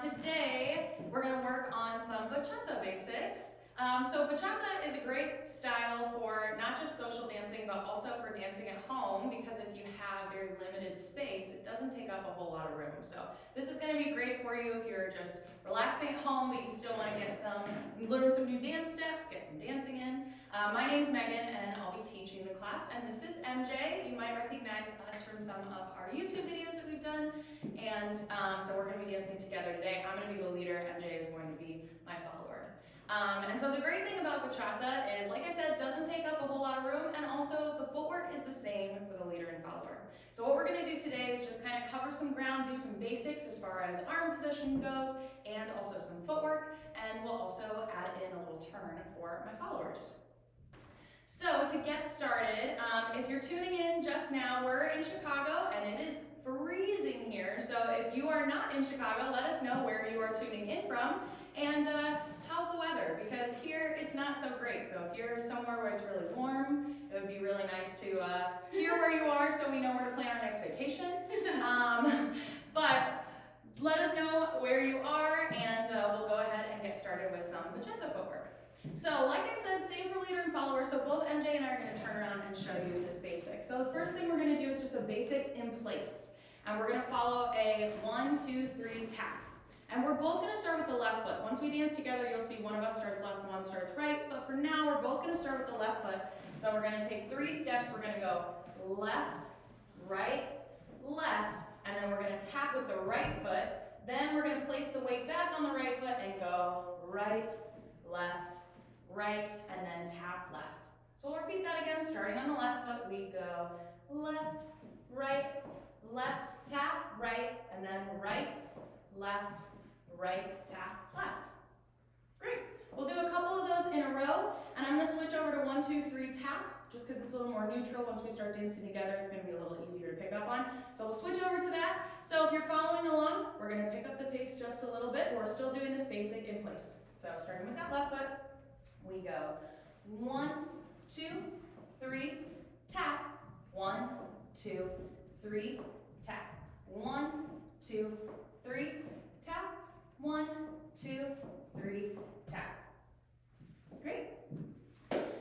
Today we're going to work on some bachata basics. So bachata is a great style for not just social dancing, but also for dancing at home, because if you have very limited space, it doesn't take up a whole lot of room. So this is going to be great for you if you're just relaxing at home, but you still want to learn some new dance steps, get some dancing in. My name is Megan, and I'll be teaching the class, and this is MJ. You might recognize us from some of our YouTube videos that we've done, and so we're going to be dancing together today. I'm going to be the leader, MJ is going to be my follower. And so the great thing about bachata is, like I said, it doesn't take up a whole lot of room, and also the footwork is the same for the leader and follower. So what we're going to do today is just kind of cover some ground, do some basics as far as arm position goes, and also some footwork, and we'll also add in a little turn for my followers. So to get started, if you're tuning in just now, we're in Chicago and it is freezing here. So if you are not in Chicago, let us know where you are tuning in from and how's the weather, because here it's not so great. So if you're somewhere where it's really warm, it would be really nice to hear where you are so we know where to plan our next vacation. But let us know where you are, and we'll go ahead and get started with some bachata footwork. So like I said, same for leader and follower, so both MJ and I are going to turn around and show you this basic. So the first thing we're going to do is just a basic in place, and we're going to follow a 1, 2, 3 tap. And we're both going to start with the left foot. Once we dance together, you'll see one of us starts left, one starts right, but for now we're both going to start with the left foot. So we're going to take 3 steps. We're going to go left, right, left, and then we're going to tap with the right foot. Then we're going to place the weight back on the right foot and go right, left, right, and then tap left. So we'll repeat that again, starting on the left foot. We go left, tap, right, and then right, left, tap, left. Great. We'll do a couple of those in a row, and I'm going to switch over to 1, 2, 3 tap, just because it's a little more neutral. Once we start dancing together, it's going to be a little easier to pick up on. So we'll switch over to that. So if you're following along, we're going to pick up the pace just a little bit. We're still doing this basic in place. So starting with that left foot, we go 1, 2, 3, tap, 1, 2, 3, tap, 1, 2, 3, tap, 1, 2, 3, tap. Great.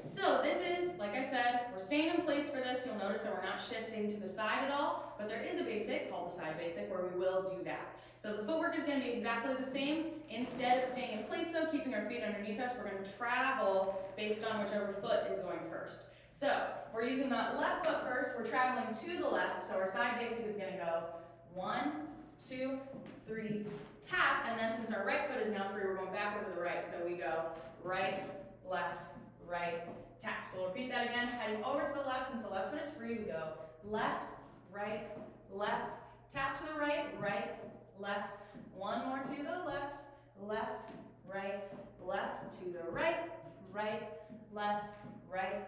So this is, like I said, we're staying in place for this. You'll notice that we're not shifting to the side at all, but there is a basic called the side basic where we will do that. So the footwork is going to be exactly the same. Instead of staying in place though, keeping our feet underneath us, we're going to travel based on whichever foot is going first. So if we're using the left foot first, we're traveling to the left, so our side basic is going to go 1, 2, 3, tap, and then since our right foot is now free, we're going backward to the right, so we go right, tap. So we'll repeat that again, heading over to the left. Since the left foot is free, we go left, tap to the right, left, one more to the left, left, to the right, left,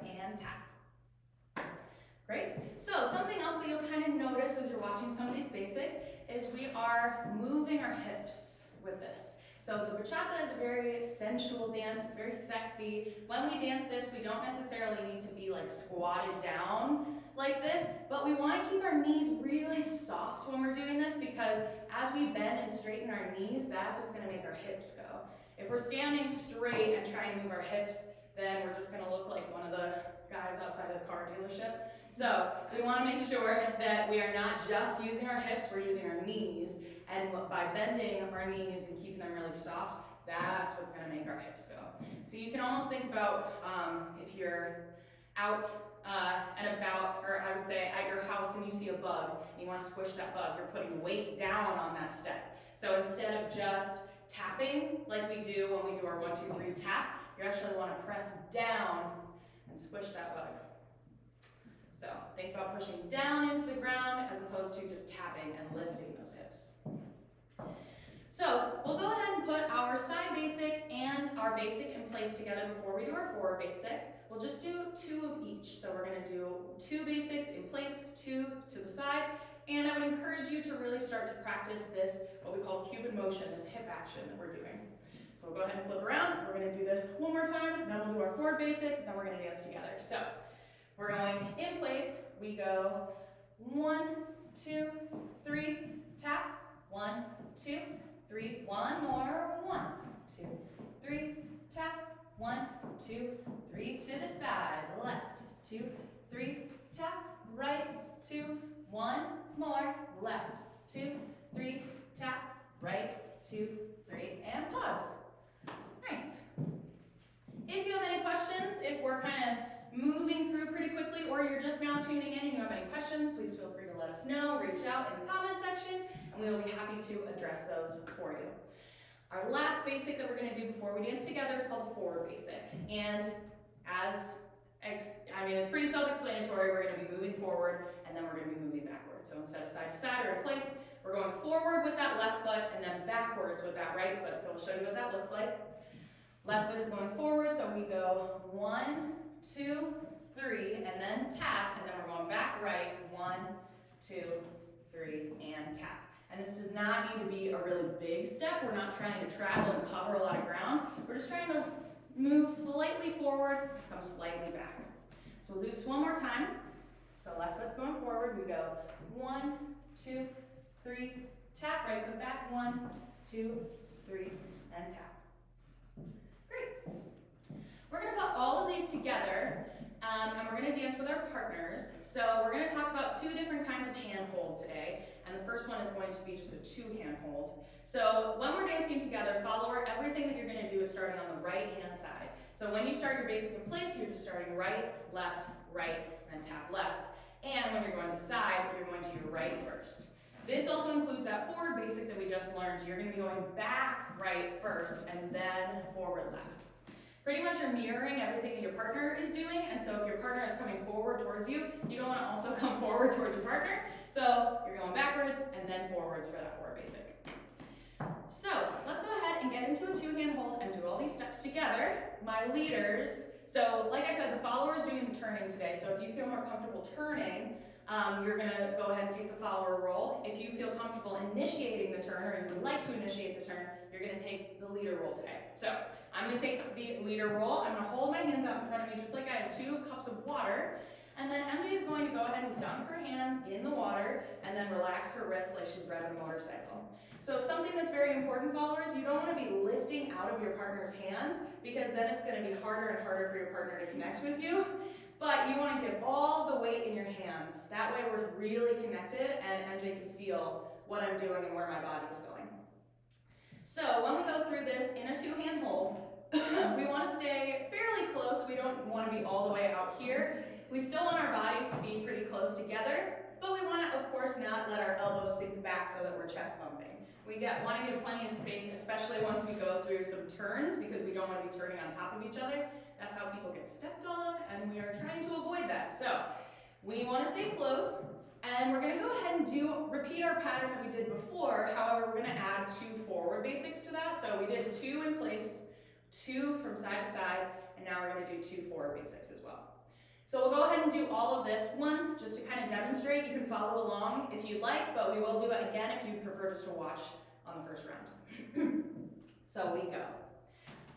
and tap. Great. So something else that you'll kind of notice as you're watching some of these basics is we are moving our hips with this. So the bachata is a very sensual dance, it's very sexy. When we dance this, we don't necessarily need to be like squatted down like this, but we want to keep our knees really soft when we're doing this, because as we bend and straighten our knees, that's what's going to make our hips go. If we're standing straight and trying to move our hips, then we're just going to look like one of the guys outside of the car dealership. So we want to make sure that we are not just using our hips, we're using our knees. And by bending our knees and keeping them really soft, that's what's going to make our hips go. So you can almost think about if you're out and about, or I would say at your house, and you see a bug and you want to squish that bug, you're putting weight down on that step. So instead of just tapping like we do when we do our 1, 2, 3 tap, you actually want to press down and squish that bug. So think about pushing down into the ground as opposed to just tapping and lifting those hips. So we'll go ahead and put our side basic and our basic in place together before we do our forward basic. We'll just do 2 of each. So we're going to do 2 basics in place, 2 to the side. And I would encourage you to really start to practice this, what we call Cuban motion, this hip action that we're doing. So we'll go ahead and flip around. We're going to do this one more time, then we'll do our forward basic, then we're going to dance together. So we're going in place. We go 1, 2, 3, tap, 1, 2, 3, one more, 1, 2, 3, tap, 1, 2, 3 to the side, left, 2, 3, tap, right, 2, 1 more, left, 2, 3, tap, right, 2, 3, and pause. Nice. If you have any questions, if we're kind of moving through pretty quickly or you're just now tuning in and you have any questions, please feel free to let us know, reach out in the comment section, and we will be happy to address those for you. Our last basic that we're going to do before we dance together is called the forward basic. And it's pretty self-explanatory. We're going to be moving forward and then we're going to be moving backwards. So instead of side to side or in place, we're going forward with that left foot and then backwards with that right foot. So we'll show you what that looks like. Left foot is going forward, so we go 1, 2, 3, and then tap, and then we're going back right, 1, 2, 3, and tap. And this does not need to be a really big step. We're not trying to travel and cover a lot of ground. We're just trying to move slightly forward, come slightly back. So we'll do this one more time. So left foot's going forward. We go 1, 2, 3, tap, right foot back, 1, 2, 3, and tap. Great. We're going to put all of these together and we're going to dance with our partners. So we're going to talk about 2 different kinds of hand hold today. And the first one is going to be just a 2-hand hold. So when we're dancing together, follower, everything that you're going to do is starting on the right hand side. So when you start your basic in place, you're just starting right, and then tap left. And when you're going to the side, you're going to your right first. This also includes that forward basic that we just learned. You're going to be going back right first and then forward left. Pretty much you're mirroring everything that your partner is doing, and so if your partner is coming forward towards you, you don't want to also come forward towards your partner. So you're going backwards and then forwards for that forward basic. So let's go ahead and get into a 2-hand hold and do all these steps together. My leaders, so like I said, the follower is doing the turning today, so if you feel more comfortable turning, you're going to go ahead and take the follower role. If you feel comfortable initiating the turn, or you would like to initiate the turn, you're going to take the leader role today. So I'm going to take the leader role. I'm going to hold my hands out in front of me just like I have 2 cups of water. And then MJ is going to go ahead and dunk her hands in the water and then relax her wrists like she's riding a motorcycle. So something that's very important, followers, you don't want to be lifting out of your partner's hands because then it's going to be harder and harder for your partner to connect with you. But you want to give all the weight in your hands. That way we're really connected and MJ can feel what I'm doing and where my body is going. So when we go through this in a 2-hand hold, we want to stay fairly close. We don't want to be all the way out here. We still want our bodies to be pretty close together, but we want to, of course, not let our elbows sink back so that we're chest bumping. We want to give plenty of space, especially once we go through some turns, because we don't want to be turning on top of each other. That's how people get stepped on, and we are trying to avoid that. So we want to stay close, and we're going to go ahead and repeat our pattern that we did before. However, we're going to add 2 forward basics to that. So we did 2 in place, 2 from side to side, and now we're going to do 2 forward basics as well. So we'll go ahead and do all of this once just to kind of demonstrate. You can follow along if you'd like, but we will do it again if you prefer just to watch on the first round. So we go.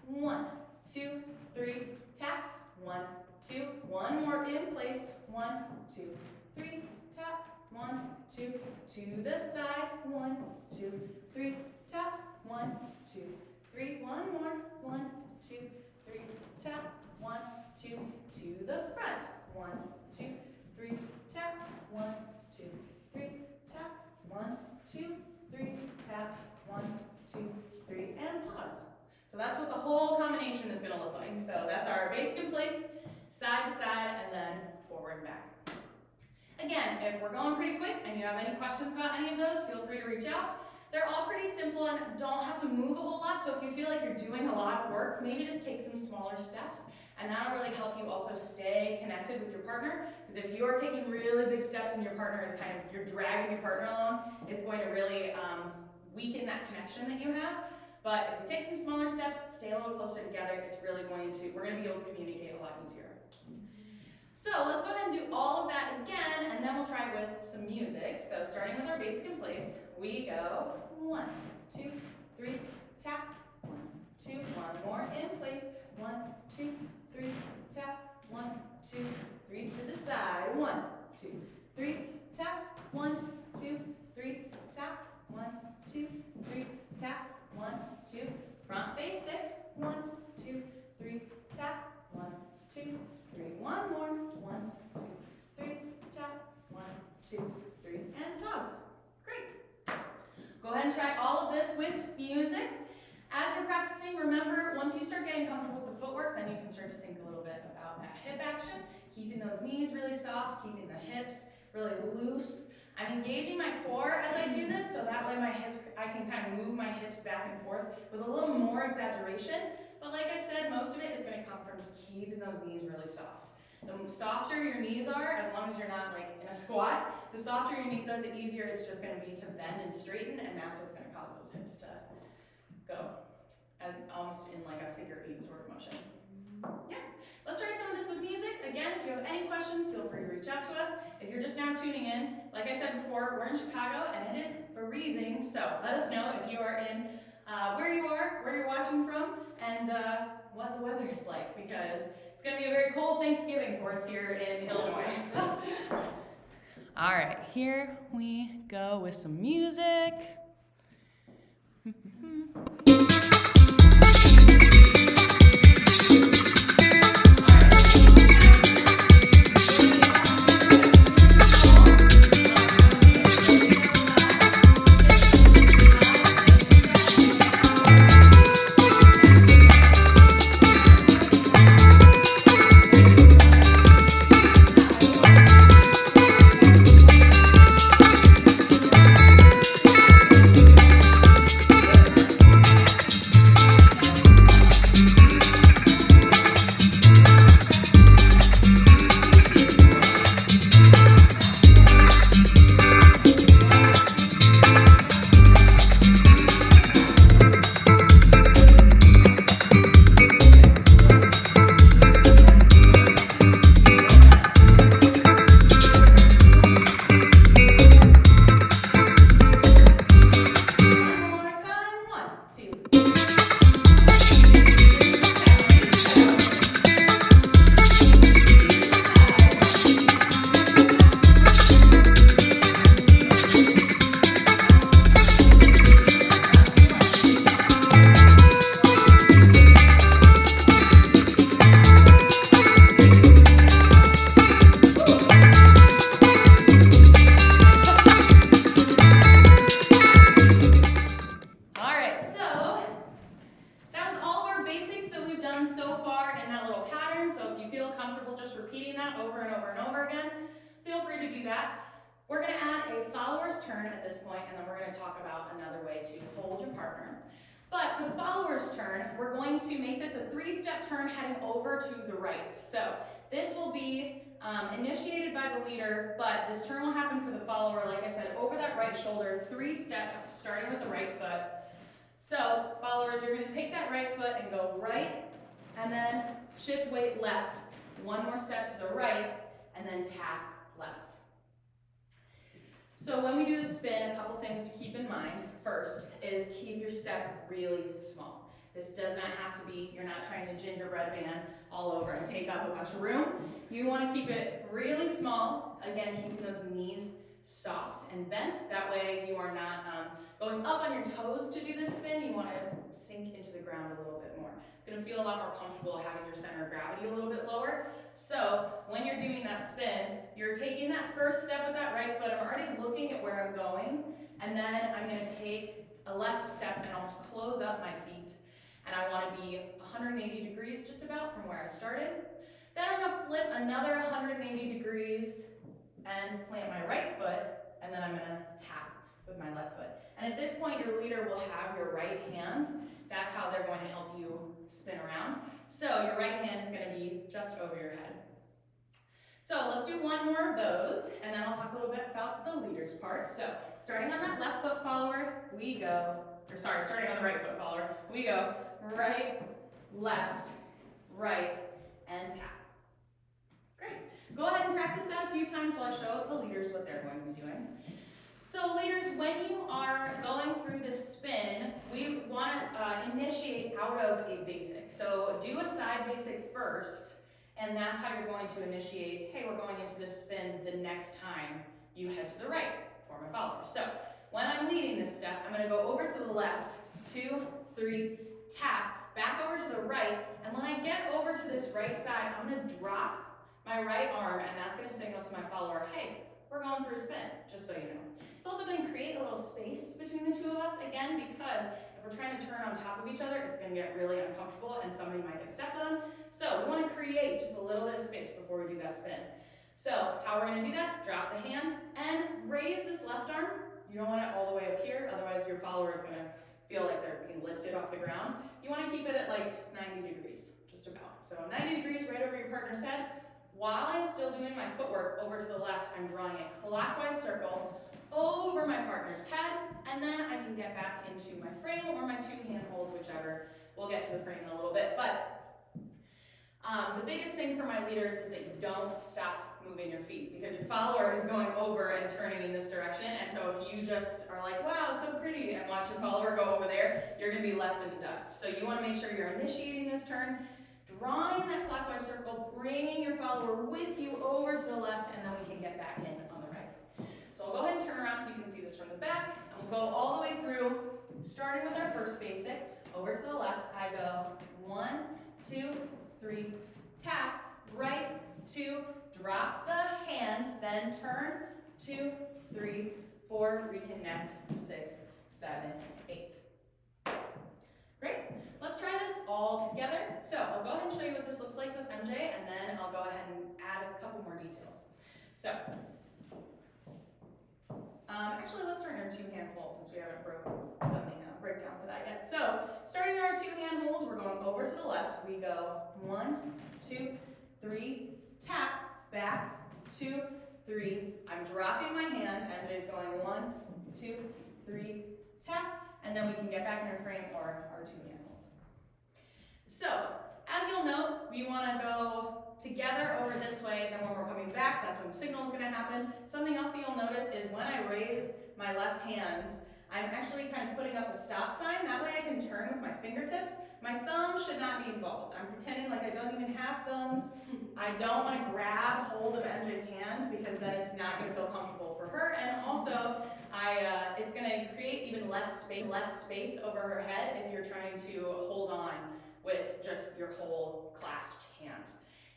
1, 2, 3, tap. 1, 2, 1 more in place. 1, 2, 3, tap. 1, 2, to the side. 1, 2, 3, tap. 1, 2, 3, 1 more. 1, 2, 3, tap. 1, 2, to the front. 1, 2, 3, tap. 1, 2, 3, tap. 1, 2, 3, tap. 1, 2, 3, and pause. So that's what the whole combination is going to look like. So that's our basic in place, side to side, and then forward and back. Again, if we're going pretty quick and you have any questions about any of those, feel free to reach out. They're all pretty simple and don't have to move a whole lot, so if you feel like you're doing a lot of work, maybe just take some smaller steps, and that'll really help you also stay connected with your partner, because if you're taking really big steps and your partner is you're dragging your partner along, it's going to really weaken that connection that you have. But if we take some smaller steps, stay a little closer together, it's really we're going to be able to communicate a lot easier. So let's go ahead and do all of that again, and then we'll try with some music. So starting with our basic in place, we go 1, 2, 3, tap. 1, 2, 1 more in place. 1, 2, 3, tap. 1, 2, 3 to the side. 1, 2, 3, tap. 1, 2, 3, tap. 1, 2, 3, tap. 2, front basic, 1, 2, 3, tap, 1, 2, 3, one more, 1, 2, 3, tap, 1, 2, 3, and pause. Great. Go ahead and try all of this with music. As you're practicing, remember, once you start getting comfortable with the footwork, then you can start to think a little bit about that hip action, keeping those knees really soft, keeping the hips really loose. I'm engaging my core as I do this, so that way I can kind of move my hips back and forth with a little more exaggeration. But like I said, most of it is going to come from just keeping those knees really soft. The softer your knees are, as long as you're not like in a squat, the softer your knees are, the easier it's just going to be to bend and straighten, and that's what's going to cause those hips to go and almost in like a figure 8 sort of motion. Yeah, let's try some of this with music. Again, if you have any questions, feel free to reach out to us. If you're just now tuning in, like I said before, we're in Chicago and it is freezing, so let us know if you are in where you are, where you're watching from, and what the weather is like, because it's going to be a very cold Thanksgiving for us here in Illinois. All right, here we go with some music. We're going to add a follower's turn at this point, and then we're going to talk about another way to hold your partner. But for the follower's turn, we're going to make this a 3-step turn heading over to the right. So this will be initiated by the leader, but this turn will happen for the follower, like I said, over that right shoulder, 3 steps, starting with the right foot. So followers, you're going to take that right foot and go right, and then shift weight left. 1 more step to the right, and then tap left. So when we do the spin, a couple things to keep in mind. First is keep your step really small. This does not have to be, you're not trying to gingerbread man all over and take up a bunch of room. You want to keep it really small. Again, keeping those knees soft and bent. That way you are not going up on your toes to do this spin. You want to sink into the ground a little bit more. It's going to feel a lot more comfortable having your center of gravity a little bit lower. So when you're doing that spin, you're taking that first step with that right foot. I'm already looking at where I'm going. And then I'm going to take a left step and almost close up my feet. And I want to be 180 degrees just about from where I started. Then I'm going to flip another 180 degrees and plant my right foot, and then I'm going to tap with my left foot. And at this point, your leader will have your right hand. That's how they're going to help you spin around. So your right hand is going to be just over your head. So let's do one more of those, and then I'll talk a little bit about the leader's part. So starting on that left foot follower, we go, starting on the right foot follower, we go right, left, right, and tap. Great. Go ahead and practice that a few times while I show the leaders what they're going to be doing. So leaders, when you are going through this spin, we want to initiate out of a basic. So do a side basic first, and that's how you're going to initiate, hey, we're going into this spin the next time you head to the right for my followers. So when I'm leading this step, I'm going to go over to the left, 2, 3, tap, back over to the right, and when I get over to this right side, I'm gonna drop my right arm, and that's gonna signal to my follower, hey, we're going through a spin, just so you know. It's also gonna create a little space between the two of us, again, because if we're trying to turn on top of each other, it's gonna get really uncomfortable and somebody might get stepped on. So we wanna create just a little bit of space before we do that spin. So how we're gonna do that, drop the hand and raise this left arm. You don't want it all the way up here, otherwise your follower is gonna feel like they're being lifted off the ground. You wanna keep it at like 90 degrees, just about. So 90 degrees right over your partner's head. While I'm still doing my footwork over to the left, I'm drawing a clockwise circle over my partner's head, and then I can get back into my frame or my 2-hand hold, whichever. We'll get to the frame in a little bit, but the biggest thing for my leaders is that you don't stop moving your feet, because your follower is going over and turning in this direction, and so if you just are like, wow, so pretty, and watch your follower go over there, you're going to be left in the dust. So you want to make sure you're initiating this turn, drawing that clockwise circle, bringing your follower with you over to the left, and then we can get back in on the right. So I'll go ahead and turn around so you can see this from the back, and we'll go all the way through, starting with our first basic. Over to the left, I go 1, 2, 3, tap, right, 2, drop the hand, then turn, 2, 3, 4, reconnect, 6, 7, 8. Great. Let's try this all together. So I'll go ahead and show you what this looks like with MJ, and then I'll go ahead and add a couple more details. So, actually let's start in our 2-hand hold since we haven't done the breakdown for that yet. So, starting in our 2-hand hold, we're going over to the left. We go 1, 2, 3, tap, back, 2, 3. I'm dropping my hand. MJ's going 1, 2, 3, tap. And then we can get back in our frame or our 2-hand hold. So, as you'll note, we want to go together over this way, then when we're coming back, that's when the signal is going to happen. Something else that you'll notice is when I raise my left hand, I'm actually kind of putting up a stop sign. That way I can turn with my fingertips. My thumbs should not be involved. I'm pretending like I don't even have thumbs. I don't want to grab hold of MJ's hand because then it's not going to feel comfortable for her. And also, it's going to create even less space over her head if you're trying to hold on with just your whole clasped hand.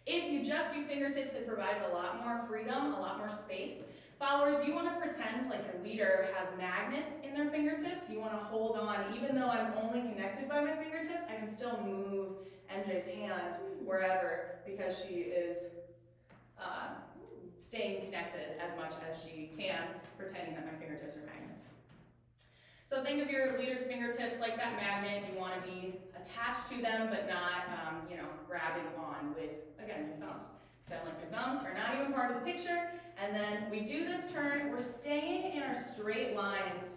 If you just do fingertips, it provides a lot more freedom, a lot more space. Followers, you want to pretend like your leader has magnets in their fingertips. You want to hold on. Even though I'm only connected by my fingertips, I can still move MJ's hand wherever because she is staying connected as much as she can, pretending that my fingertips are magnets. So think of your leader's fingertips like that magnet. You want to be attached to them, but not, grabbing on with, again, your thumbs. Pretend like your thumbs are not even part of the picture. And then we do this turn. We're staying in our straight lines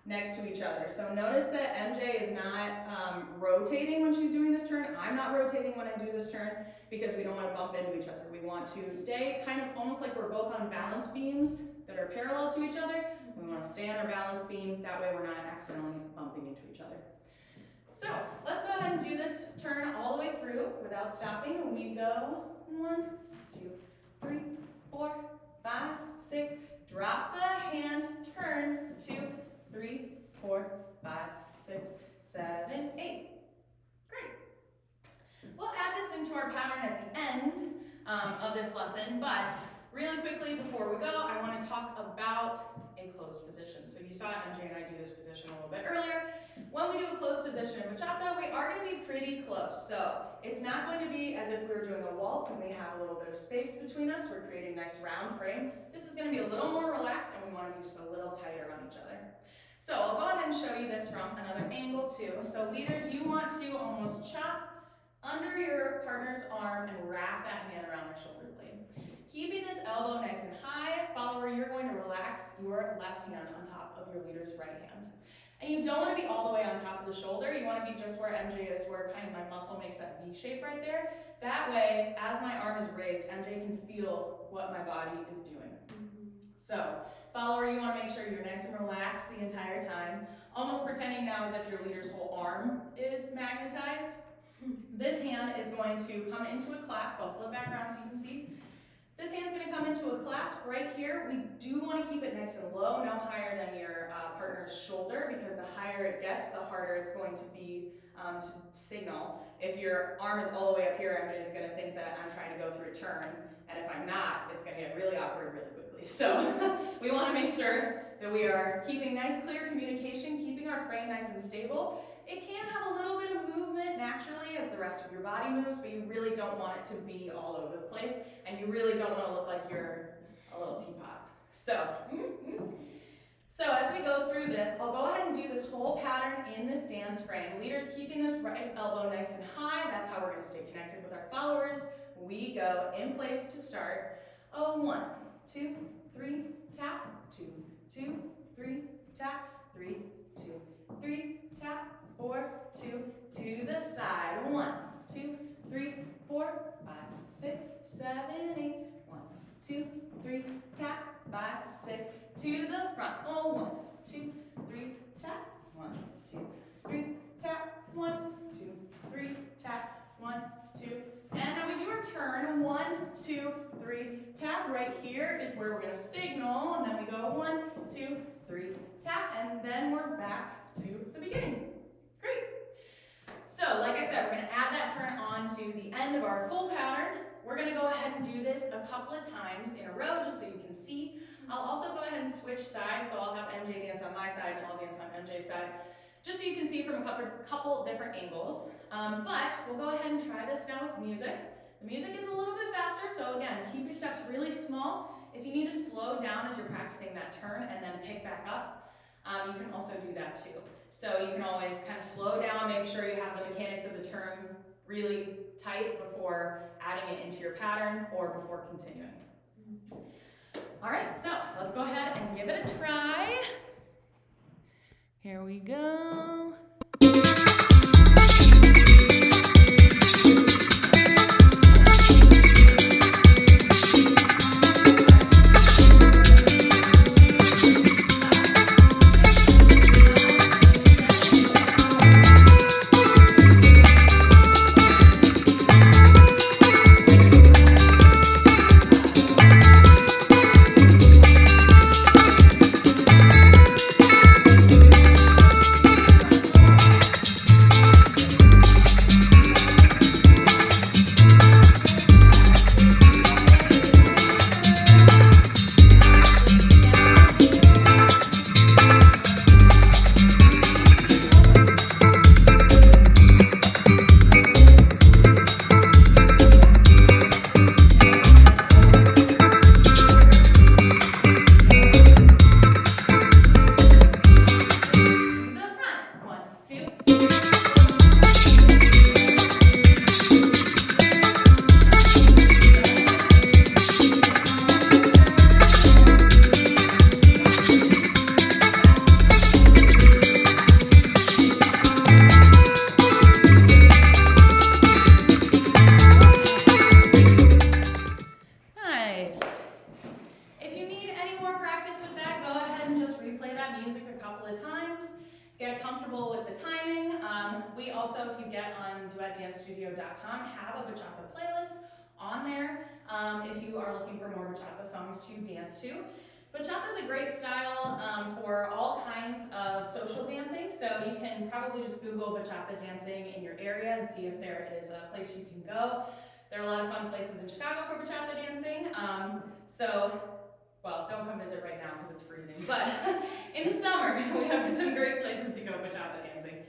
next to each other. So notice that MJ is not rotating when she's doing this turn. I'm not rotating when I do this turn because we don't want to bump into each other. We want to stay kind of almost like we're both on balance beams that are parallel to each other. We want to stay on our balance beam. That way we're not accidentally bumping into each other. So let's go ahead and do this turn all the way through without stopping. We go 1, 2, 3, 4, 5, 6. Drop the hand, turn, 2, 3, 4, 5, 6, 7, 8. Great. We'll add this into our pattern at the end of this lesson, but really quickly before we go, I want to talk about a closed position. So you saw MJ and I do this position a little bit earlier. When we do a closed position in bachata, we are going to be pretty close. So it's not going to be as if we were doing a waltz and we have a little bit of space between us. We're creating a nice round frame. This is going to be a little more relaxed and we want to be just a little tighter on each other. So I'll go ahead and show you this from another angle too. So leaders, you want to almost chop under your partner's arm and wrap that hand around their shoulder blade. Keeping this elbow nice and high, follower, you're going to relax your left hand on top of your leader's right hand. And you don't want to be all the way on top of the shoulder. You want to be just where MJ is, where kind of my muscle makes that V shape right there. That way, as my arm is raised, MJ can feel what my body is doing. So, follower, you want to make sure you're nice and relaxed the entire time, almost pretending now as if your leader's whole arm is magnetized. This hand is going to come into a clasp. I'll flip back around so you can see. This hand's going to come into a clasp right here. We do want to keep it nice and low, no higher than your partner's shoulder, because the higher it gets, the harder it's going to be to signal. If your arm is all the way up here, MJ is going to think that I'm trying to go through a turn, and if I'm not, it's going to get really awkward really quickly. So we want to make sure that we are keeping nice, clear communication, keeping our frame nice and stable. It can have a little bit of movement naturally as the rest of your body moves, but you really don't want it to be all over the place, and you really don't want to look like you're a little teapot. So as we go through this, I'll go ahead and do this whole pattern in this dance frame. Leaders keeping this right elbow nice and high. That's how we're going to stay connected with our followers. We go in place to start. 1, 2, 3, tap, 2, 2, 3, tap, 3, 2, 3, tap, 4, 2, to the side. 1, 2, 3, 4, 5, 6, 7, 8. 1, 2, 3, tap, 5, 6, to the front. 1, 2, 3, tap, 1, 2, 3, tap, 1, 2, 3, tap, 1, 2. And now we do our turn. 1, 2, 3, tap. Right here is where we're going to signal, and then we go 1, 2, 3, tap, and then we're back to the beginning. Great. So, like I said, we're going to add that turn on to the end of our full pattern. We're going to go ahead and do this a couple of times in a row just so you can see. I'll also go ahead and switch sides, so I'll have MJ dance on my side and I'll dance on MJ's side, just so you can see from a couple different angles. But we'll go ahead and try this now with music. The music is a little bit faster, so again, keep your steps really small. If you need to slow down as you're practicing that turn and then pick back up, you can also do that too. So you can always kind of slow down, make sure you have the mechanics of the turn really tight before adding it into your pattern or before continuing. All right, so let's go ahead and give it a try. Here we go. We also, if you get on duetdancestudio.com, have a bachata playlist on there if you are looking for more bachata songs to dance to. Bachata is a great style for all kinds of social dancing, so you can probably just Google bachata dancing in your area and see if there is a place you can go. There are a lot of fun places in Chicago for bachata dancing, well, don't come visit right now because it's freezing, but in the summer we have some great places to go bachata dancing.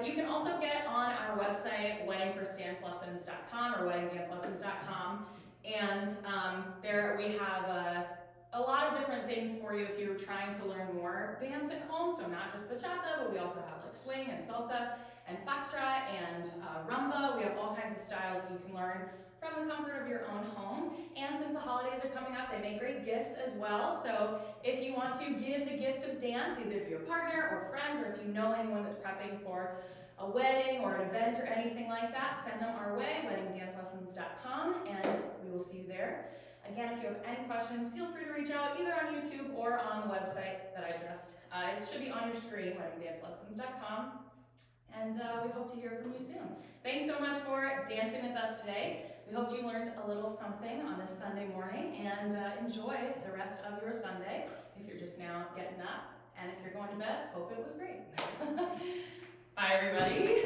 You can also get on our website, weddingfirstdancelessons.com or weddingdancelessons.com, and there we have a lot of different things for you if you're trying to learn more dance at home, so not just bachata, but we also have like swing and salsa and foxtrot and rumba. We have all kinds of styles that you can learn from the comfort of your own home. And since the holidays are coming up, they make great gifts as well. So if you want to give the gift of dance, either to your partner or friends, or if you know anyone that's prepping for a wedding or an event or anything like that, send them our way, weddingdancelessons.com, and we will see you there. Again, if you have any questions, feel free to reach out either on YouTube or on the website that I addressed. It should be on your screen, weddingdancelessons.com. And we hope to hear from you soon. Thanks so much for dancing with us us today. We hope you learned a little something on this Sunday morning, and enjoy the rest of your Sunday if you're just now getting up. And if you're going to bed, hope it was great. Bye, everybody.